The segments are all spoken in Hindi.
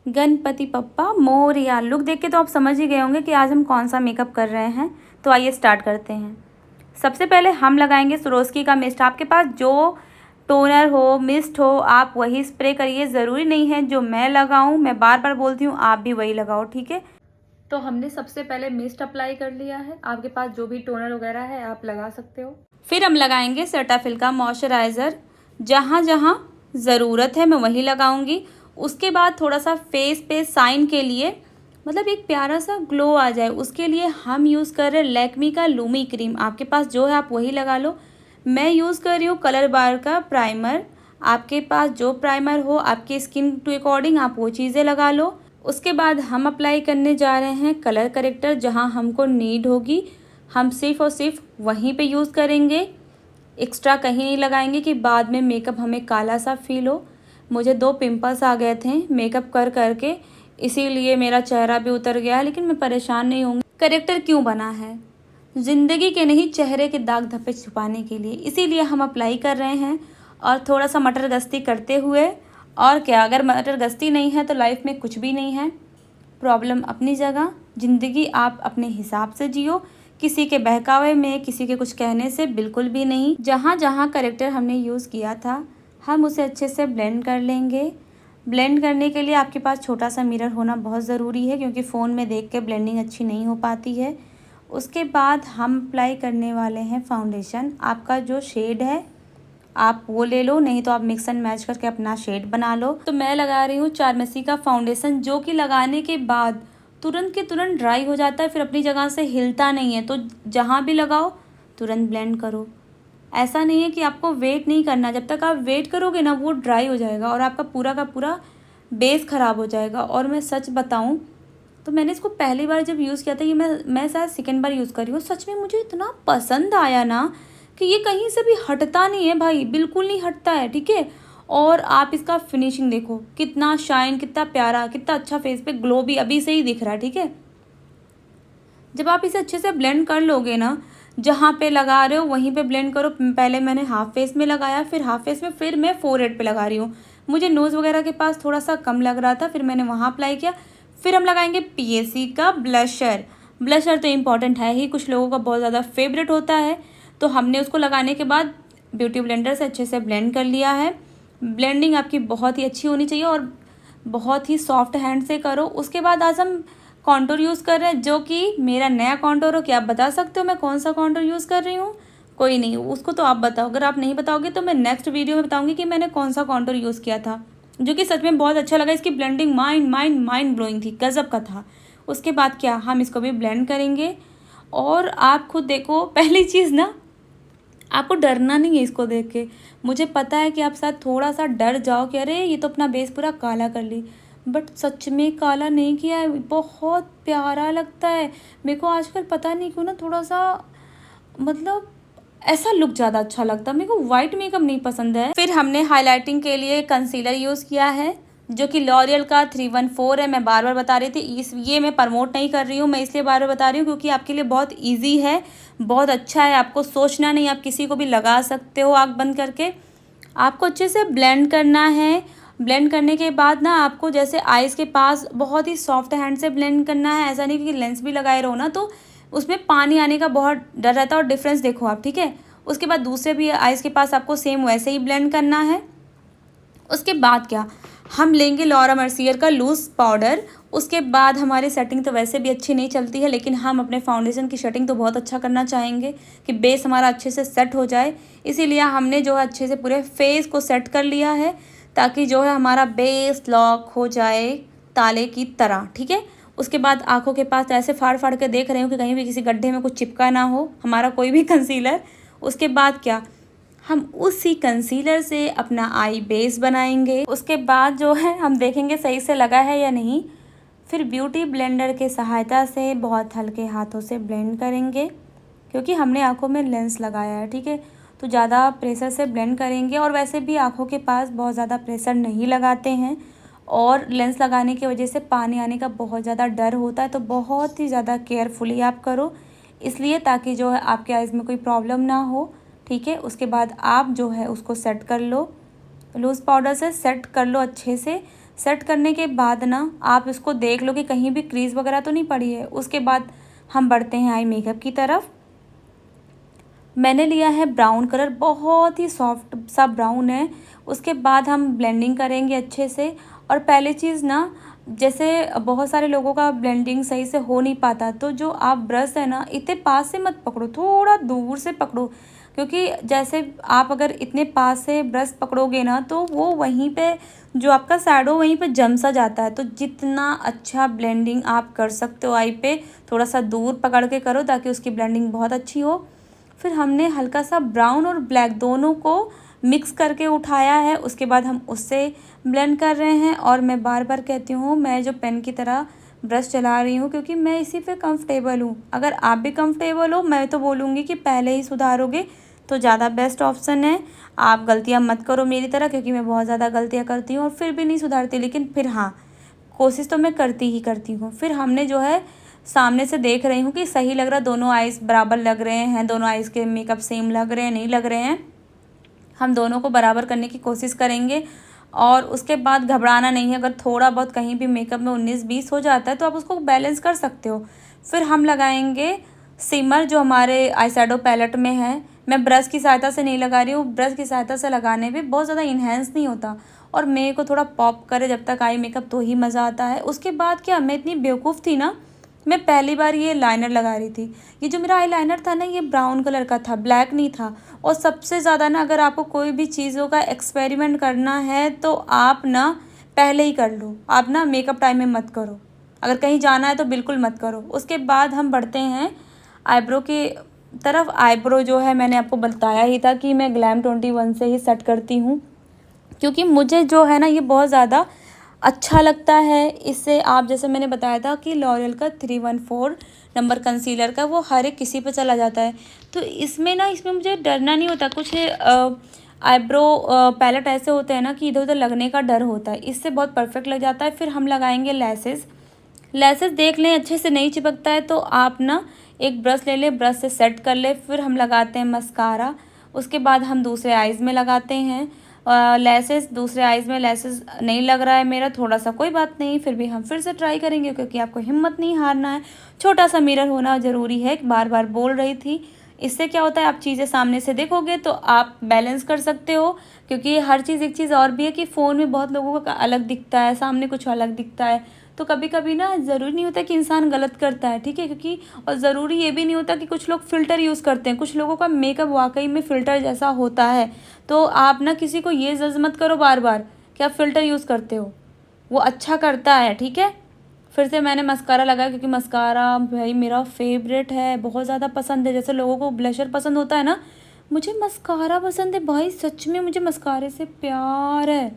गणपति पप्पा मोरया। लुक देख के तो आप समझ ही गए होंगे कि आज हम कौन सा मेकअप कर रहे हैं। तो आइए स्टार्ट करते हैं। सबसे पहले हम लगाएंगे स्वरोस्की का मिस्ट। आपके पास जो टोनर हो, मिस्ट हो, आप वही स्प्रे करिए। ज़रूरी नहीं है जो मैं लगाऊं, मैं बार बार बोलती हूँ, आप भी वही लगाओ, ठीक है। तो हमने सबसे पहले मिस्ट अप्लाई कर लिया है। आपके पास जो भी टोनर वगैरह है आप लगा सकते हो। फिर हम लगाएंगे सेटाफिल का मॉइस्चराइज़र। जहाँ जहाँ ज़रूरत है मैं वहीं लगाऊंगी। उसके बाद थोड़ा सा फेस पे साइन के लिए, मतलब एक प्यारा सा ग्लो आ जाए, उसके लिए हम यूज़ कर रहे हैं लैक्मी का लूमी क्रीम। आपके पास जो है आप वही लगा लो। मैं यूज़ कर रही हूँ कलर बार का प्राइमर। आपके पास जो प्राइमर हो, आपके स्किन टू अकॉर्डिंग आप वो चीज़ें लगा लो। उसके बाद हम अप्लाई करने जा रहे हैं कलर करेक्टर। जहाँ हमको नीड होगी हम सिर्फ और सिर्फ वहीं पे यूज़ करेंगे, एक्स्ट्रा कहीं नहीं लगाएंगे कि बाद में मेकअप हमें काला सा फील हो। मुझे 2 पिंपल्स आ गए थे मेकअप कर करके, इसीलिए मेरा चेहरा भी उतर गया, लेकिन मैं परेशान नहीं होंगी। करेक्टर क्यों बना है? ज़िंदगी के नहीं, चेहरे के दाग धब्बे छुपाने के लिए, इसीलिए हम अप्लाई कर रहे हैं। और थोड़ा सा मटर गश्ती करते हुए, और क्या, अगर मटर गश्ती नहीं है तो लाइफ में कुछ भी नहीं है। प्रॉब्लम अपनी जगह, ज़िंदगी आप अपने हिसाब से जियो, किसी के बहकावे में, किसी के कुछ कहने से बिल्कुल भी नहीं। जहाँ जहाँ करेक्टर हमने यूज़ किया था हम उसे अच्छे से ब्लेंड कर लेंगे। ब्लेंड करने के लिए आपके पास छोटा सा मिरर होना बहुत ज़रूरी है, क्योंकि फ़ोन में देख के ब्लेंडिंग अच्छी नहीं हो पाती है। उसके बाद हम अप्लाई करने वाले हैं फाउंडेशन। आपका जो शेड है आप वो ले लो, नहीं तो आप मिक्स एंड मैच करके अपना शेड बना लो। तो मैं लगा रही हूँ चारमेसी का फाउंडेशन, जो कि लगाने के बाद तुरंत के तुरंत ड्राई हो जाता है, फिर अपनी जगह से हिलता नहीं है। तो जहाँ भी लगाओ तुरंत ब्लेंड करो। ऐसा नहीं है कि आपको वेट नहीं करना, जब तक आप वेट करोगे ना वो ड्राई हो जाएगा और आपका पूरा का पूरा बेस ख़राब हो जाएगा। और मैं सच बताऊं तो मैंने इसको पहली बार जब यूज़ किया था, ये मैं शायद सेकेंड बार यूज़ कर रही हूँ, सच में मुझे इतना पसंद आया ना कि ये कहीं से भी हटता नहीं है भाई, बिल्कुल नहीं हटता है, ठीक है। और आप इसका फिनिशिंग देखो, कितना शाइन, कितना प्यारा, कितना अच्छा फेस पे ग्लो भी अभी से ही दिख रहा है, ठीक है। जब आप इसे अच्छे से ब्लेंड कर लोगे ना, जहाँ पे लगा रहे हो वहीं पे ब्लेंड करो। पहले मैंने हाफ फेस में लगाया, फिर हाफ फेस में, फिर मैं फोरहेड पे लगा रही हूँ। मुझे नोज़ वगैरह के पास थोड़ा सा कम लग रहा था, फिर मैंने वहाँ अप्लाई किया। फिर हम लगाएंगे पीएसी का ब्लशर। ब्लशर तो इम्पॉर्टेंट है ही, कुछ लोगों का बहुत ज़्यादा फेवरेट होता है। तो हमने उसको लगाने के बाद ब्यूटी ब्लेंडर से अच्छे से ब्लेंड कर लिया है। ब्लेंडिंग आपकी बहुत ही अच्छी होनी चाहिए और बहुत ही सॉफ्ट हैंड से करो। उसके बाद आज हम कॉन्टूर यूज़ कर रहे हैं, जो कि मेरा नया कॉन्टूर हो। क्या आप बता सकते हो मैं कौन सा कॉन्टूर यूज़ कर रही हूँ? कोई नहीं, उसको तो आप बताओ। अगर आप नहीं बताओगे तो मैं नेक्स्ट वीडियो में बताऊँगी कि मैंने कौन सा कॉन्टूर यूज़ किया था, जो कि सच में बहुत अच्छा लगा। इसकी ब्लेंडिंग माइंड ब्लोइंग थी, गज़ब का था। उसके बाद क्या, हम इसको भी ब्लेंड करेंगे। और आप खुद देखो, पहली चीज़ ना, आपको डरना नहीं है इसको देख के। मुझे पता है कि आप शायद थोड़ा सा डर जाओ कि अरे ये तो अपना बेस पूरा काला कर ली, बट सच में काला नहीं किया है, बहुत प्यारा लगता है। मेरे को आजकल पता नहीं क्यों ना थोड़ा सा, मतलब ऐसा लुक ज़्यादा अच्छा लगता है। मेरे को वाइट मेकअप नहीं पसंद है। फिर हमने हाईलाइटिंग के लिए कंसीलर यूज़ किया है, जो कि लॉरियल का 314 है। मैं बार बार बता रही थी, ये मैं प्रमोट नहीं कर रही हूँ, मैं इसलिए बार बार बता रही हूँ क्योंकि आपके लिए बहुत ईजी है, बहुत अच्छा है। आपको सोचना नहीं, आप किसी को भी लगा सकते हो आँख बंद करके। आपको अच्छे से ब्लेंड करना है। ब्लेंड करने के बाद ना आपको जैसे आइज़ के पास बहुत ही सॉफ्ट हैंड से ब्लेंड करना है। ऐसा नहीं कि लेंस भी लगाए रहो ना तो उसमें पानी आने का बहुत डर रहता है, और डिफरेंस देखो आप, ठीक है। उसके बाद दूसरे भी आइज़ के पास आपको सेम वैसे ही ब्लेंड करना है। उसके बाद क्या, हम लेंगे लॉरा मर्सियर का लूज़ पाउडर। उसके बाद हमारी सेटिंग तो वैसे भी अच्छी नहीं चलती है, लेकिन हम अपने फाउंडेशन की सेटिंग तो बहुत अच्छा करना चाहेंगे कि बेस हमारा अच्छे से सेट हो जाए। इसीलिए हमने जो है अच्छे से पूरे फेस को सेट कर लिया है, ताकि जो है हमारा बेस लॉक हो जाए ताले की तरह, ठीक है। उसके बाद आँखों के पास ऐसे फाड़ फाड़ के देख रहे हो कि कहीं भी किसी गड्ढे में कुछ चिपका ना हो हमारा कोई भी कंसीलर। उसके बाद क्या, हम उसी कंसीलर से अपना आई बेस बनाएंगे। उसके बाद जो है हम देखेंगे सही से लगा है या नहीं। फिर ब्यूटी ब्लेंडर के सहायता से बहुत हल्के हाथों से ब्लेंड करेंगे, क्योंकि हमने आंखों में लेंस लगाया है, ठीक है। तो ज़्यादा प्रेशर से ब्लेंड करेंगे, और वैसे भी आंखों के पास बहुत ज़्यादा प्रेशर नहीं लगाते हैं, और लेंस लगाने की वजह से पानी आने का बहुत ज़्यादा डर होता है। तो बहुत ही ज़्यादा केयरफुली आप करो, इसलिए ताकि जो है आपके आइज़ में कोई प्रॉब्लम ना हो, ठीक है। उसके बाद आप जो है उसको सेट कर लो, लूज़ पाउडर से सेट कर लो अच्छे से। सेट करने के बाद ना आप इसको देख लो कि कहीं भी क्रीज वगैरह तो नहीं पड़ी है। उसके बाद हम बढ़ते हैं आई मेकअप की तरफ। मैंने लिया है ब्राउन कलर, बहुत ही सॉफ्ट सा ब्राउन है। उसके बाद हम ब्लेंडिंग करेंगे अच्छे से। और पहली चीज़ ना, जैसे बहुत सारे लोगों का ब्लेंडिंग सही से हो नहीं पाता, तो जो आप ब्रश है ना इतने पास से मत पकड़ो, थोड़ा दूर से पकड़ो, क्योंकि जैसे आप अगर इतने पास से ब्रश पकड़ोगे ना तो वो वहीं पे जो आपका शैडो वहीं पे जम सा जाता है। तो जितना अच्छा ब्लेंडिंग आप कर सकते हो आई पे, थोड़ा सा दूर पकड़ के करो ताकि उसकी ब्लेंडिंग बहुत अच्छी हो। फिर हमने हल्का सा ब्राउन और ब्लैक दोनों को मिक्स करके उठाया है। उसके बाद हम उससे ब्लेंड कर रहे हैं। और मैं बार बार कहती हूँ, मैं जो पेन की तरह ब्रश चला रही हूँ क्योंकि मैं इसी पे कंफर्टेबल हूँ। अगर आप भी कंफर्टेबल हो, मैं तो बोलूँगी कि पहले ही सुधारोगे तो ज़्यादा बेस्ट ऑप्शन है। आप गलतियाँ मत करो मेरी तरह, क्योंकि मैं बहुत ज़्यादा गलतियाँ करती हूँ और फिर भी नहीं सुधारती, लेकिन फिर हाँ, कोशिश तो मैं करती ही करती हूँ। फिर हमने जो है सामने से देख रही हूँ कि सही लग रहा, दोनों आइज़ बराबर लग रहे हैं, दोनों आइज़ के मेकअप सेम लग रहे हैं नहीं लग रहे हैं। हम दोनों को बराबर करने की कोशिश करेंगे। और उसके बाद घबराना नहीं है। अगर थोड़ा बहुत कहीं भी मेकअप में 19-20 हो जाता है तो आप उसको बैलेंस कर सकते हो। फिर हम लगाएंगे सिमर जो हमारे आई शैडो पैलेट में है। मैं ब्रश की सहायता से नहीं लगा रही हूँ, ब्रश की सहायता से लगाने में बहुत ज़्यादा इन्हेंस नहीं होता और मेरे को थोड़ा पॉप करे जब तक आई मेकअप तो ही मज़ा आता है। उसके बाद क्या, मैं इतनी बेवकूफ़ थी ना, मैं पहली बार ये लाइनर लगा रही थी। ये जो मेरा आई लाइनर था ना, ये ब्राउन कलर का था, ब्लैक नहीं था। और सबसे ज़्यादा ना, अगर आपको कोई भी चीज़ों का एक्सपेरिमेंट करना है तो आप ना पहले ही कर लो, आप ना मेकअप टाइम में मत करो। अगर कहीं जाना है तो बिल्कुल मत करो। उसके बाद हम बढ़ते हैं आईब्रो की तरफ। आईब्रो जो है मैंने आपको बताया ही था कि मैं Glam21 से ही सेट करती हूँ, क्योंकि मुझे जो है ना ये बहुत ज़्यादा अच्छा लगता है। इससे आप, जैसे मैंने बताया था कि लॉरियल का 314 नंबर कंसीलर का, वो हर एक किसी पे चला जाता है। तो इसमें ना, इसमें मुझे डरना नहीं होता। कुछ आईब्रो पैलेट ऐसे होते हैं ना कि इधर उधर लगने का डर होता है, इससे बहुत परफेक्ट लग जाता है। फिर हम लगाएंगे लेसेस। लेसेस देख लें अच्छे से नहीं चिपकता है तो आप ना एक ब्रश ले लें, ब्रश से सेट कर ले। फिर हम लगाते हैं मस्कारा। उसके बाद हम दूसरे आइज़ में लगाते हैं लेसेस। दूसरे आइज़ में लेसेस नहीं लग रहा है मेरा थोड़ा सा, कोई बात नहीं, फिर भी हम फिर से ट्राई करेंगे क्योंकि आपको हिम्मत नहीं हारना है। छोटा सा मिरर होना ज़रूरी है, बार बार बोल रही थी। इससे क्या होता है, आप चीज़ें सामने से देखोगे तो आप बैलेंस कर सकते हो। क्योंकि हर चीज़, एक चीज़ और भी है कि फ़ोन में बहुत लोगों का अलग दिखता है, सामने कुछ अलग दिखता है। तो कभी कभी ना ज़रूरी नहीं होता कि इंसान गलत करता है, ठीक है, क्योंकि और ज़रूरी ये भी नहीं होता कि कुछ लोग फ़िल्टर यूज़ करते हैं। कुछ लोगों का मेकअप वाकई में फ़िल्टर जैसा होता है। तो आप ना किसी को ये जज मत करो बार बार कि आप फ़िल्टर यूज़ करते हो, वो अच्छा करता है, ठीक है। फिर से मैंने मस्कारा लगाया क्योंकि मस्कारा भाई मेरा फेवरेट है, बहुत ज़्यादा पसंद है। जैसे लोगों को ब्लशर पसंद होता है ना, मुझे मस्कारा पसंद है भाई, सच में मुझे मस्कारे से प्यार है।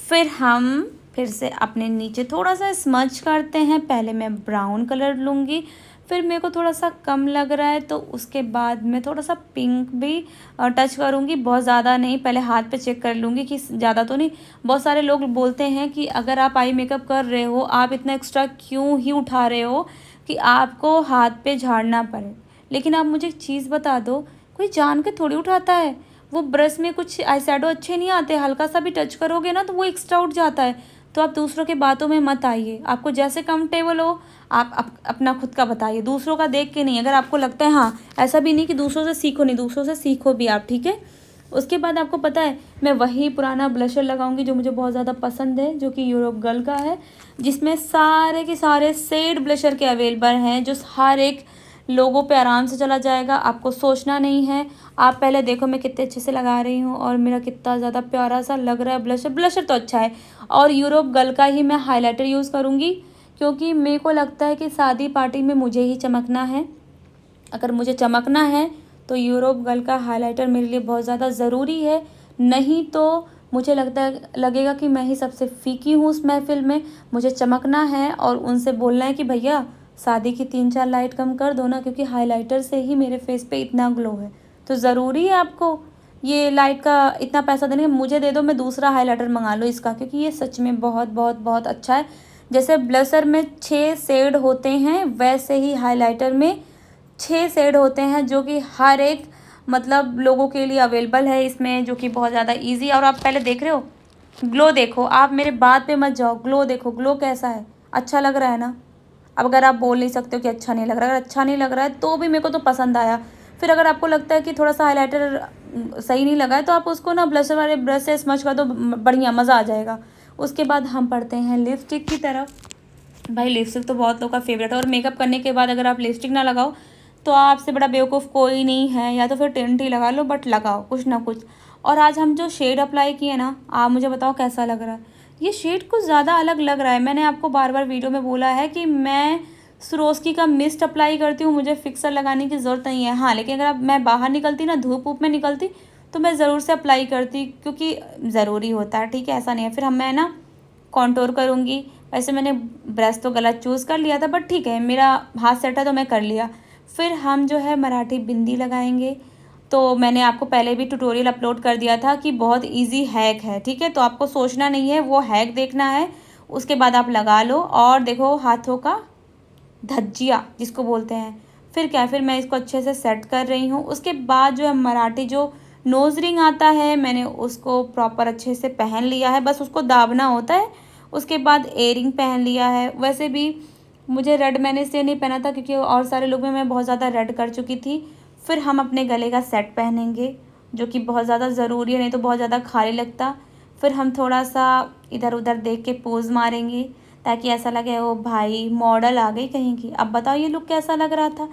फिर हम फिर से अपने नीचे थोड़ा सा स्मच करते हैं। पहले मैं ब्राउन कलर लूँगी, फिर मेरे को थोड़ा सा कम लग रहा है तो उसके बाद मैं थोड़ा सा पिंक भी टच करूँगी, बहुत ज़्यादा नहीं। पहले हाथ पे चेक कर लूँगी कि ज़्यादा तो नहीं। बहुत सारे लोग बोलते हैं कि अगर आप आई मेकअप कर रहे हो, आप इतना एक्स्ट्रा क्यों ही उठा रहे हो कि आपको हाथ पे झाड़ना पड़े। लेकिन आप मुझे एक चीज़ बता दो, कोई जान के थोड़ी उठाता है। वो ब्रश में कुछ आई शैडो अच्छे नहीं आते, हल्का सा भी टच करोगे ना तो वो एक्स्ट्रा उठ जाता है। तो आप दूसरों के बातों में मत आइए, आपको जैसे कंफर्टेबल हो आप अपना खुद का बताइए, दूसरों का देख के नहीं। अगर आपको लगता है, हाँ, ऐसा भी नहीं कि दूसरों से सीखो नहीं, दूसरों से सीखो भी आप, ठीक है। उसके बाद आपको पता है मैं वही पुराना ब्लशर लगाऊंगी जो मुझे बहुत ज़्यादा पसंद है, जो कि यूरोप गर्ल का है, जिसमें सारे के सारे शेड ब्लशर के अवेलेबल हैं, जो हर एक लोगों पे आराम से चला जाएगा, आपको सोचना नहीं है। आप पहले देखो मैं कितने अच्छे से लगा रही हूँ और मेरा कितना ज़्यादा प्यारा सा लग रहा है ब्लशर। ब्लशर तो अच्छा है और यूरोप गर्ल का ही मैं हाइलाइटर यूज़ करूँगी, क्योंकि मेरे को लगता है कि शादी पार्टी में मुझे ही चमकना है। अगर मुझे चमकना है तो यूरोप गर्ल का हाइलाइटर मेरे लिए बहुत ज़्यादा ज़रूरी है, नहीं तो मुझे लगेगा कि मैं ही सबसे फीकी हूँ उस महफिल में। मुझे चमकना है और उनसे बोलना है कि भैया शादी की 3-4 लाइट कम कर दो ना, क्योंकि हाइलाइटर से ही मेरे फेस पे इतना ग्लो है। तो ज़रूरी है आपको ये लाइट का इतना पैसा देने का, मुझे दे दो, मैं दूसरा हाइलाइटर मंगा लो इसका, क्योंकि ये सच में बहुत बहुत बहुत अच्छा है। जैसे ब्लशर में 6 शेड होते हैं, वैसे ही हाइलाइटर में 6 शेड होते हैं, जो कि हर एक मतलब लोगों के लिए अवेलेबल है इसमें, जो कि बहुत ज़्यादा ईजी है। और आप पहले देख रहे हो ग्लो देखो, आप मेरे बात पे मत जाओ, ग्लो देखो, ग्लो कैसा है, अच्छा लग रहा है ना। अब अगर आप बोल नहीं सकते हो कि अच्छा नहीं लग रहा, अगर अच्छा नहीं लग रहा है तो भी मेरे को तो पसंद आया। फिर अगर आपको लगता है कि थोड़ा सा हाइलाइटर सही नहीं लगा है तो आप उसको ना ब्लशर वाले ब्रश से स्मच कर दो, बढ़िया मज़ा आ जाएगा। उसके बाद हम पढ़ते हैं लिपस्टिक की तरफ। भाई लिपस्टिक तो बहुत लोगों का फेवरेट है, और मेकअप करने के बाद अगर आप लिपस्टिक ना लगाओ तो आपसे बड़ा बेवकूफ़ कोई नहीं है। या तो फिर टिंट ही लगा लो, बट लगाओ कुछ ना कुछ। और आज हम जो शेड अप्लाई किए ना, आप मुझे बताओ कैसा लग रहा है। ये शेड कुछ ज़्यादा अलग लग रहा है। मैंने आपको बार बार वीडियो में बोला है कि मैं स्वरोस्की का मिस्ट अप्लाई करती हूँ, मुझे फिक्सर लगाने की ज़रूरत नहीं है। हाँ, लेकिन अगर अब मैं बाहर निकलती ना, धूप वूप में निकलती, तो मैं ज़रूर से अप्लाई करती, क्योंकि ज़रूरी होता है, ठीक है, ऐसा नहीं है। फिर मैं ना कॉन्टोर करूँगी। वैसे मैंने ब्रश तो गलत चूज़ कर लिया था, बट ठीक है, मेरा हाथ सेट है तो मैं कर लिया। फिर हम जो है मराठी बिंदी लगाएंगे। तो मैंने आपको पहले भी ट्यूटोरियल अपलोड कर दिया था कि बहुत इजी हैक है, ठीक है, तो आपको सोचना नहीं है, वो हैक देखना है, उसके बाद आप लगा लो। और देखो हाथों का धज्जिया जिसको बोलते हैं। फिर क्या, फिर मैं इसको अच्छे से सेट कर रही हूँ। उसके बाद जो है मराठी जो नोज़ रिंग आता है, मैंने उसको प्रॉपर अच्छे से पहन लिया है, बस उसको दाबना होता है। उसके बाद एयरिंग पहन लिया है। वैसे भी मुझे रेड मैंने इसलिए नहीं पहना था क्योंकि और सारे लोग में मैं बहुत ज़्यादा रेड कर चुकी थी। फिर हम अपने गले का सेट पहनेंगे, जो कि बहुत ज़्यादा ज़रूरी है, नहीं तो बहुत ज़्यादा खाली लगता। फिर हम थोड़ा सा इधर उधर देख के पोज़ मारेंगे, ताकि ऐसा लगे ओ भाई मॉडल आ गई कहीं की। अब बताओ ये लुक कैसा लग रहा था।